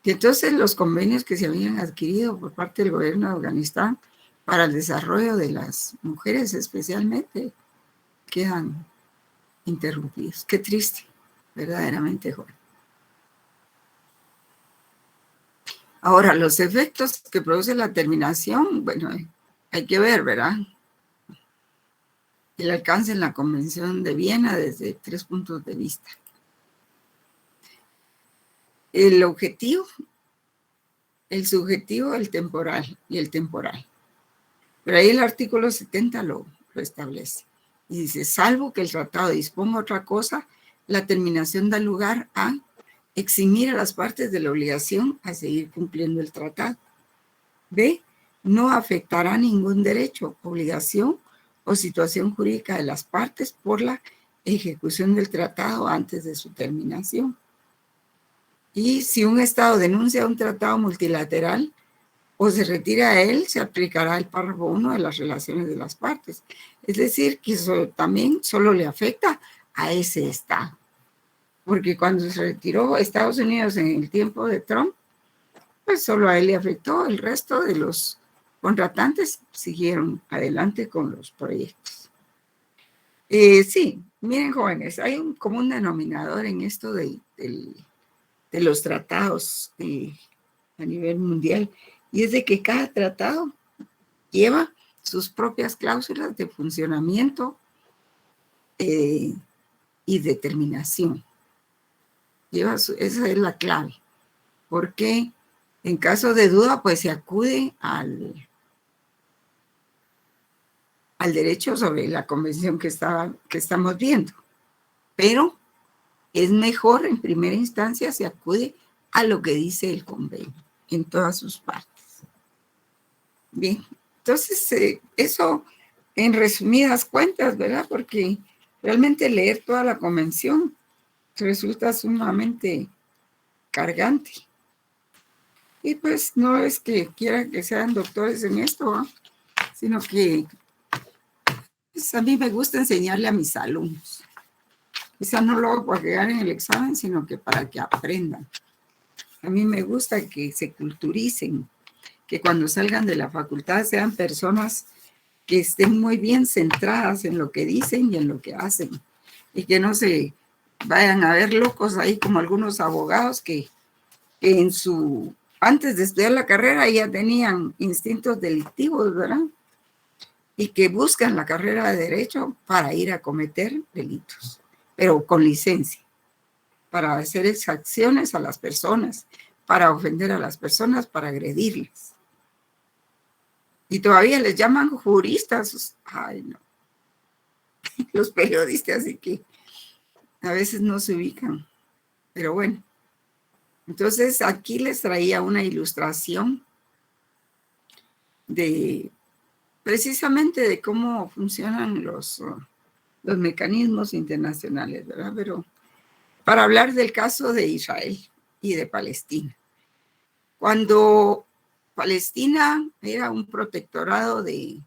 entonces los convenios que se habían adquirido por parte del gobierno de Afganistán para el desarrollo de las mujeres especialmente quedan interrumpidos. Qué triste, verdaderamente, joven. Ahora, los efectos que produce la terminación, bueno, hay que ver, ¿verdad? El alcance en la Convención de Viena desde 3 puntos de vista. El objetivo, el subjetivo, el temporal y el temporal. Pero ahí el artículo 70 lo establece. Y dice, salvo que el tratado disponga otra cosa, la terminación da lugar a eximir a las partes de la obligación a seguir cumpliendo el tratado. B, no afectará ningún derecho, obligación o situación jurídica de las partes por la ejecución del tratado antes de su terminación. Y si un Estado denuncia un tratado multilateral o se retira a él, se aplicará el párrafo 1 de las relaciones de las partes. Es decir, que eso también solo le afecta a ese Estado. Porque cuando se retiró Estados Unidos en el tiempo de Trump, pues solo a él le afectó, el resto de los contratantes siguieron adelante con los proyectos. Sí, miren jóvenes, hay un común denominador en esto de los tratados a nivel mundial, y es de que cada tratado lleva sus propias cláusulas de funcionamiento y determinación. Esa es la clave, porque en caso de duda, pues se acude al derecho sobre la convención que estamos viendo. Pero es mejor, en primera instancia, se acude a lo que dice el convenio en todas sus partes. Bien, entonces eso en resumidas cuentas, ¿verdad? Porque realmente leer toda la convención resulta sumamente cargante. Y pues no es que quieran que sean doctores en esto, ¿no? Sino que pues, a mí me gusta enseñarle a mis alumnos. Quizá no lo hago para que ganen el examen, sino que para que aprendan. A mí me gusta que se culturicen, que cuando salgan de la facultad sean personas que estén muy bien centradas en lo que dicen y en lo que hacen. Y que no se vayan a ver locos ahí como algunos abogados que antes de estudiar la carrera ya tenían instintos delictivos, ¿verdad? Y que buscan la carrera de Derecho para ir a cometer delitos, pero con licencia, para hacer exacciones a las personas, para ofender a las personas, para agredirlas. Y todavía les llaman juristas. Ay, no. Los periodistas, así que a veces no se ubican. Pero bueno. Entonces, aquí les traía una ilustración precisamente de cómo funcionan los mecanismos internacionales, ¿verdad? Pero para hablar del caso de Israel y de Palestina. Cuando Palestina era un protectorado de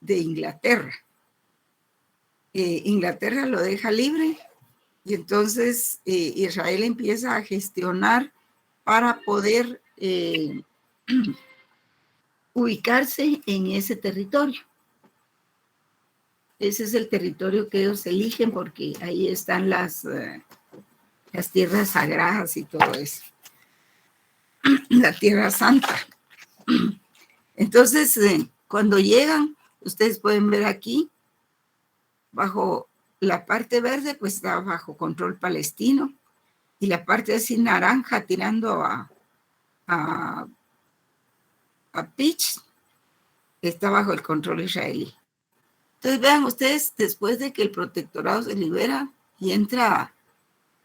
Inglaterra, Inglaterra lo deja libre. Y entonces Israel empieza a gestionar para poder ubicarse en ese territorio. Ese es el territorio que ellos eligen porque ahí están las tierras sagradas y todo eso. La tierra santa. Entonces, cuando llegan, ustedes pueden ver aquí, bajo la parte verde, pues está bajo control palestino, y la parte así naranja tirando a pitch está bajo el control israelí. Entonces vean ustedes, después de que el protectorado se libera y entra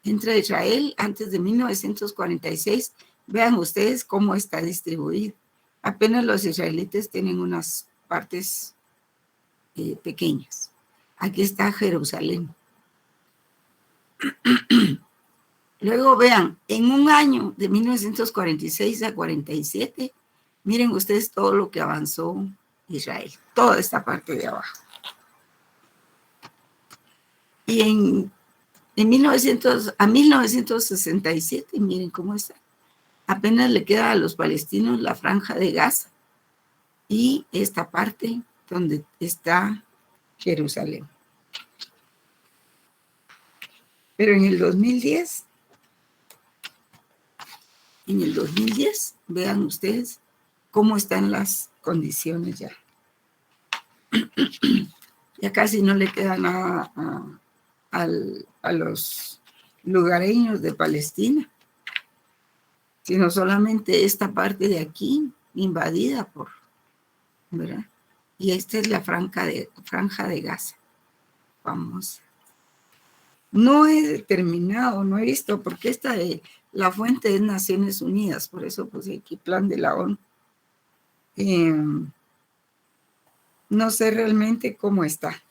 Israel antes de 1946, vean ustedes cómo está distribuido. Apenas los israelitas tienen unas partes pequeñas. Aquí está Jerusalén. Luego vean, en un año de 1946 a 47, miren ustedes todo lo que avanzó Israel, toda esta parte de abajo. Y en 1967, miren cómo está. Apenas le queda a los palestinos la franja de Gaza y esta parte donde está Jerusalén. Pero en el 2010, vean ustedes cómo están las condiciones ya. Ya casi no le queda nada a los lugareños de Palestina, sino solamente esta parte de aquí invadida ¿verdad? Y esta es la franja de Gaza. Vamos. No he determinado, no he visto, porque la fuente es Naciones Unidas, por eso puse aquí plan de la ONU. No sé realmente cómo está,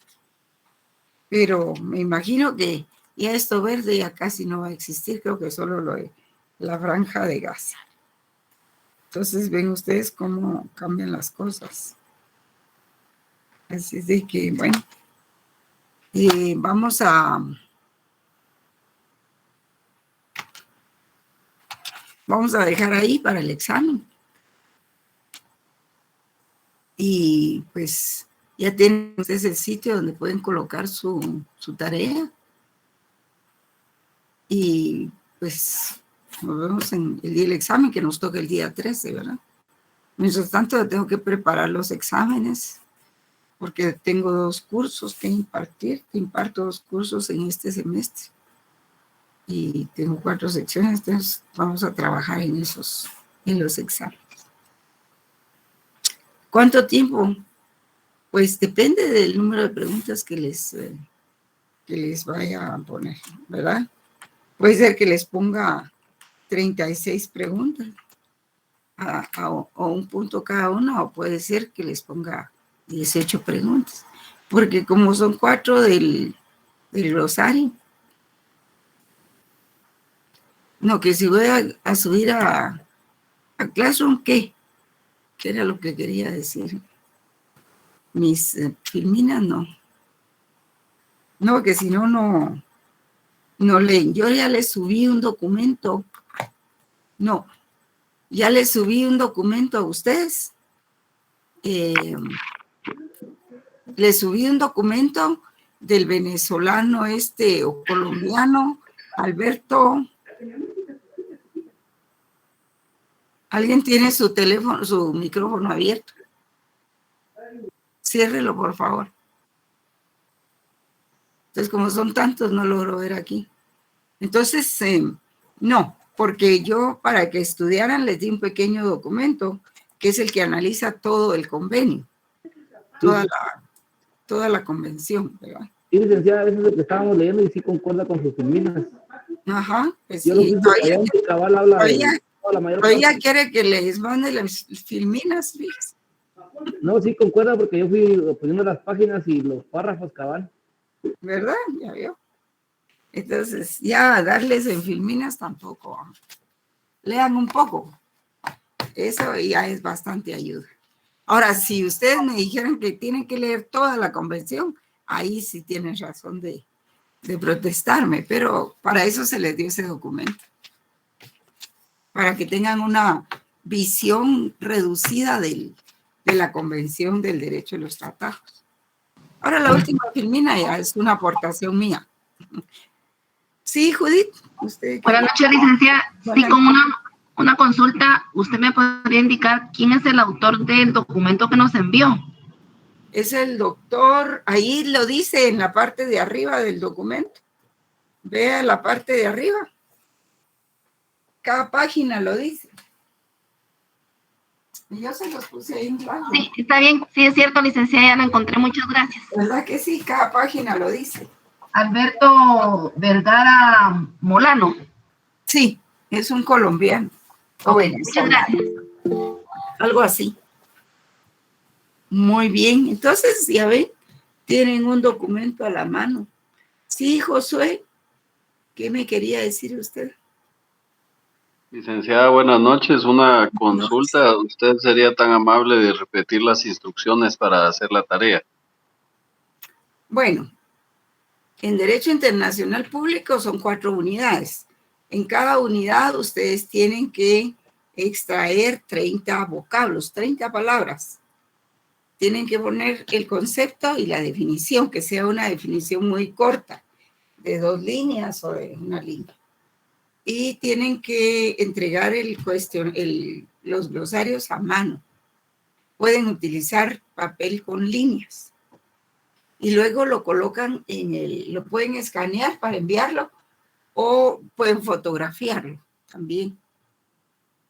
pero me imagino que ya esto verde ya casi no va a existir, creo que solo la franja de Gaza. Entonces ven ustedes cómo cambian las cosas. Así es de que, bueno, vamos a dejar ahí para el examen. Y pues ya tienen ustedes el sitio donde pueden colocar su tarea. Y pues nos vemos en el día del examen, que nos toca el día 13, ¿verdad? Mientras tanto, tengo que preparar los exámenes, porque tengo 2 cursos que impartir. Imparto 2 cursos en este semestre. Y tengo 4 secciones, entonces vamos a trabajar en los exámenes. ¿Cuánto tiempo? Pues depende del número de preguntas que les vaya a poner, ¿verdad? Puede ser que les ponga 36 preguntas o un punto cada una, o puede ser que les ponga 18 preguntas, porque como son 4 del glosario. No, que si voy a subir a Classroom, ¿qué? ¿Qué era lo que quería decir? Mis filminas, no. No, que si no, no leen. Yo ya les subí un documento. No, ya les subí un documento a ustedes. Les subí un documento del venezolano o colombiano, Alberto. ¿Alguien tiene su teléfono, su micrófono abierto? Ciérrelo, por favor. Entonces, como son tantos, no logro ver aquí. Entonces, no, porque yo para que estudiaran les di un pequeño documento, que es el que analiza todo el convenio, toda la convención, ¿verdad? Sí, licenciada, a veces lo que estábamos leyendo y sí concuerda con sus filminas. Ajá, pues Yo sí. Todavía quiere que les mande las filminas, fíjese. No, sí concuerda porque yo fui poniendo las páginas y los párrafos cabal. ¿Verdad? Ya vio. Entonces, ya darles en filminas tampoco. Lean un poco. Eso ya es bastante ayuda. Ahora, si ustedes me dijeran que tienen que leer toda la convención, ahí sí tienen razón de protestarme, pero para eso se les dio ese documento. Para que tengan una visión reducida de la Convención del Derecho de los Tratados. Ahora la última filmina ya es una aportación mía. Sí, Judith. Buenas noches, licenciada. Sí, con una consulta, ¿usted me podría indicar quién es el autor del documento que nos envió? Es el doctor, ahí lo dice en la parte de arriba del documento. Vea la parte de arriba. Cada página lo dice. Yo se los puse ahí en blanco. Sí, está bien. Sí, es cierto, licenciada, ya la encontré. Muchas gracias. ¿Verdad que sí? Cada página lo dice. Alberto Vergara Molano. Sí, es un colombiano. Okay, muchas gracias. Algo así. Muy bien. Entonces, ya ven, tienen un documento a la mano. Sí, Josué, ¿qué me quería decir usted? Licenciada, buenas noches. Una consulta. ¿Usted sería tan amable de repetir las instrucciones para hacer la tarea? Bueno, en Derecho Internacional Público son 4 unidades. En cada unidad ustedes tienen que extraer 30 vocablos, 30 palabras. Tienen que poner el concepto y la definición, que sea una definición muy corta, de 2 líneas o de 1 línea. Y tienen que entregar los glosarios a mano. Pueden utilizar papel con líneas. Y luego lo colocan lo pueden escanear para enviarlo o pueden fotografiarlo también.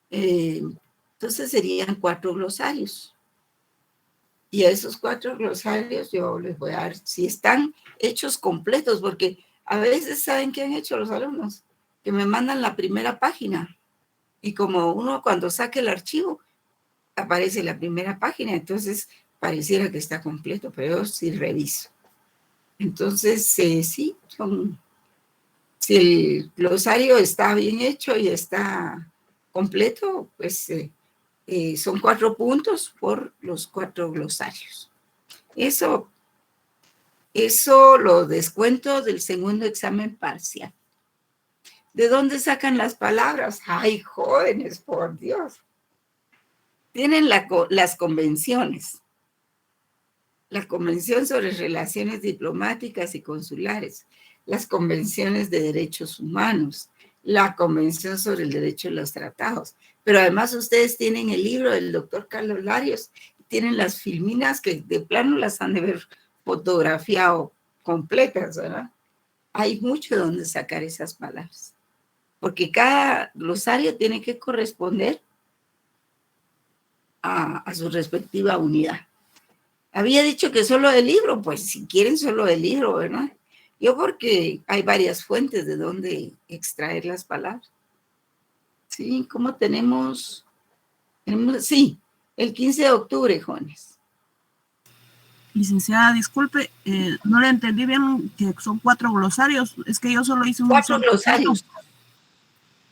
Entonces serían 4 glosarios. Y a esos 4 glosarios yo les voy a dar, si están hechos completos, porque a veces saben qué han hecho los alumnos, que me mandan la primera página. Y como uno cuando saque el archivo, aparece la primera página, entonces pareciera que está completo, pero yo sí reviso. Entonces, sí, si el glosario está bien hecho y está completo, pues son 4 puntos por los 4 glosarios. Eso lo descuento del segundo examen parcial. ¿De dónde sacan las palabras? ¡Ay, jóvenes, por Dios! Tienen las convenciones. La Convención sobre Relaciones Diplomáticas y Consulares, las convenciones de derechos humanos, la Convención sobre el Derecho de los Tratados. Pero además ustedes tienen el libro del doctor Carlos Larios, tienen las filminas que de plano las han de ver fotografiado completas, ¿verdad? Hay mucho donde sacar esas palabras, porque cada glosario tiene que corresponder a su respectiva unidad. Había dicho que solo el libro, pues si quieren solo el libro, ¿verdad? Yo porque hay varias fuentes de donde extraer las palabras. Sí, ¿cómo tenemos? Sí, el 15 de octubre, Jones. Licenciada, disculpe, no le entendí bien que son 4 glosarios. Es que yo solo hice 4 glosarios.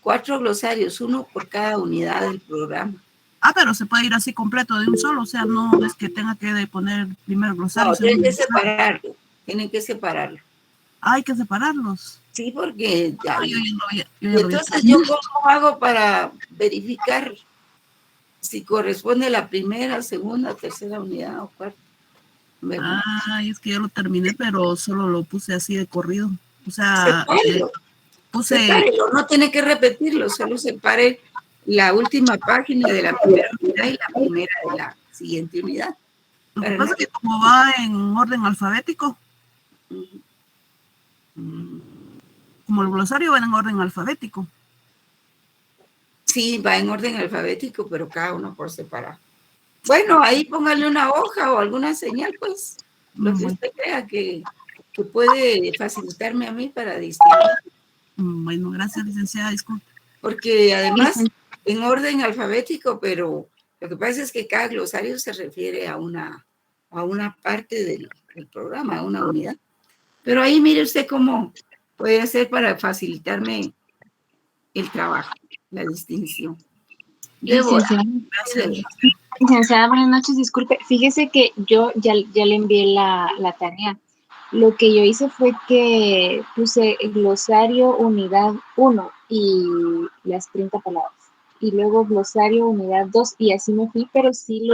4 glosarios, uno por cada unidad del programa. Ah, pero se puede ir así completo de un solo, o sea, no es que tenga que poner primer glosario. No, tienen que separarlo, tienen que separarlo. Hay que separarlos. Sí, porque Yo entonces yo cómo hago para verificar si corresponde a la primera, segunda, tercera unidad o cuarta. Ay, es que yo lo terminé, pero solo lo puse así de corrido. O sea, sepárelo, no tiene que repetirlo, solo separe la última página de la primera unidad y la primera de la siguiente unidad. Lo que pasa es que como va en orden alfabético, como el glosario va en orden alfabético. Sí, va en orden alfabético, pero cada uno por separado. Bueno, ahí póngale una hoja o alguna señal, pues, lo que usted crea que puede facilitarme a mí para distinguir. Bueno, gracias, licenciada, disculpe. Porque además, en orden alfabético, pero lo que pasa es que cada glosario se refiere a una parte del programa, a una unidad. Pero ahí mire usted cómo puede hacer para facilitarme el trabajo, la distinción. Licenciada, buenas noches, disculpe. Fíjese que yo ya le envié la tarea. Lo que yo hice fue que puse el glosario unidad 1 y las 30 palabras. Y luego glosario unidad 2 y así me fui, pero sí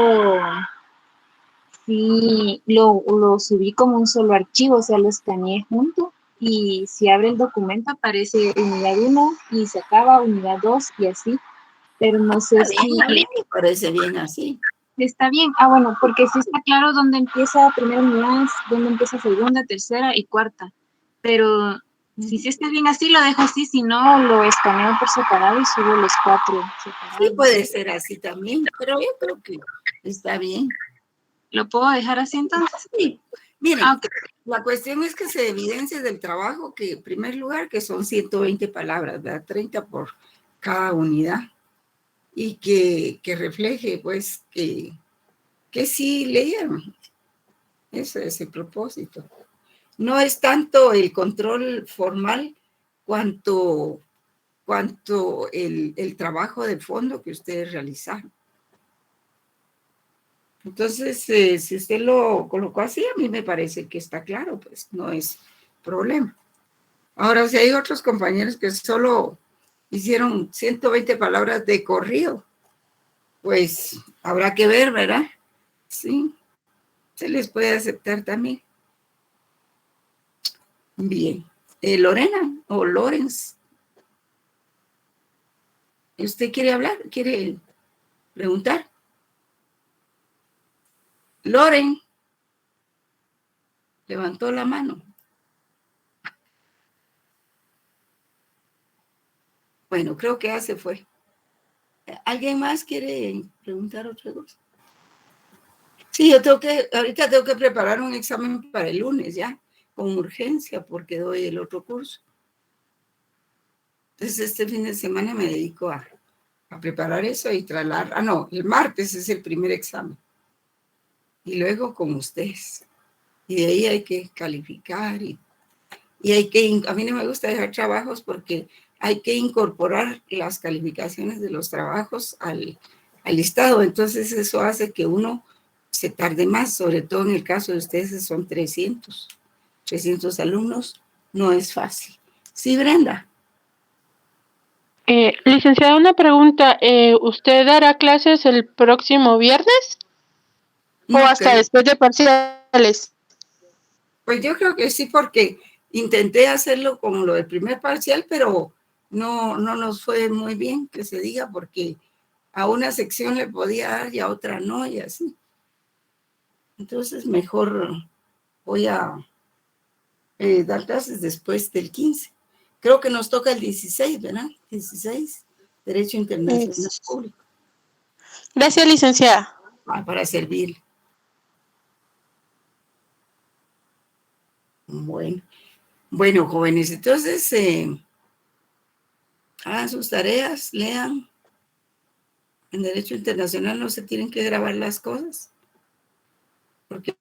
lo subí como un solo archivo, o sea, lo escaneé junto. Y si abre el documento aparece unidad 1 y se acaba unidad 2 y así. Pero no sé si... A mí me parece bien así. Está bien. Ah, bueno, porque sí está claro dónde empieza primera unidad, dónde empieza segunda, tercera y cuarta. Pero si sí está bien así, lo dejo así. Si no, lo escaneo por separado y subo los 4 separados. Sí, puede ser así también, pero yo creo que está bien. ¿Lo puedo dejar así entonces? Sí. Miren, la cuestión es que se evidencia del trabajo que, en primer lugar, que son 120 palabras, ¿verdad? 30 por cada unidad. Y que refleje, pues, que sí leyeron. Ese es el propósito. No es tanto el control formal cuanto el trabajo de fondo que ustedes realizaron. Entonces, si usted lo colocó así, a mí me parece que está claro, pues no es problema. Ahora, si hay otros compañeros que solo hicieron 120 palabras de corrido, pues habrá que ver, ¿verdad? Sí, se les puede aceptar también. Bien. Lorena o Lorenz, ¿usted quiere hablar? ¿Quiere preguntar? Loren levantó la mano. Bueno, creo que ya se fue. ¿Alguien más quiere preguntar otra cosa? Sí, ahorita tengo que preparar un examen para el lunes ya, con urgencia, porque doy el otro curso. Entonces, este fin de semana me dedico a preparar eso y trasladar. No, el martes es el primer examen. Y luego con ustedes. Y de ahí hay que calificar y hay que, a mí no me gusta dejar trabajos porque hay que incorporar las calificaciones de los trabajos al listado. Entonces eso hace que uno se tarde más, sobre todo en el caso de ustedes que son 300 alumnos, no es fácil. Sí, Brenda. Licenciada, una pregunta. ¿Usted dará clases el próximo viernes o hasta creo. después de parciales? Pues yo creo que sí, porque intenté hacerlo como lo del primer parcial, pero no nos fue muy bien, que se diga, porque a una sección le podía dar y a otra no, y así. Entonces mejor voy a dar clases después del 15. Creo que nos toca el 16, ¿verdad? 16, Derecho Internacional Público. Gracias, licenciada. Para servir. Bueno, jóvenes, entonces hagan sus tareas, lean. En Derecho Internacional no se tienen que grabar las cosas, porque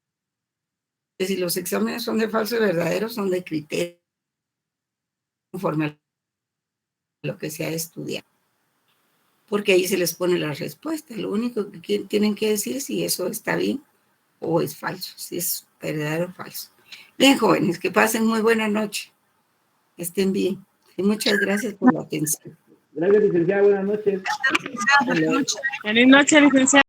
si los exámenes son de falso y verdadero, son de criterio, conforme a lo que se ha estudiado. Porque ahí se les pone la respuesta. Lo único que tienen que decir es si eso está bien o es falso, si es verdadero o falso. Bien, jóvenes, que pasen muy buena noche. Estén bien. Y muchas gracias por la atención. Gracias, licenciada. Buenas noches. Buenas noches. Buenas noches, licenciada.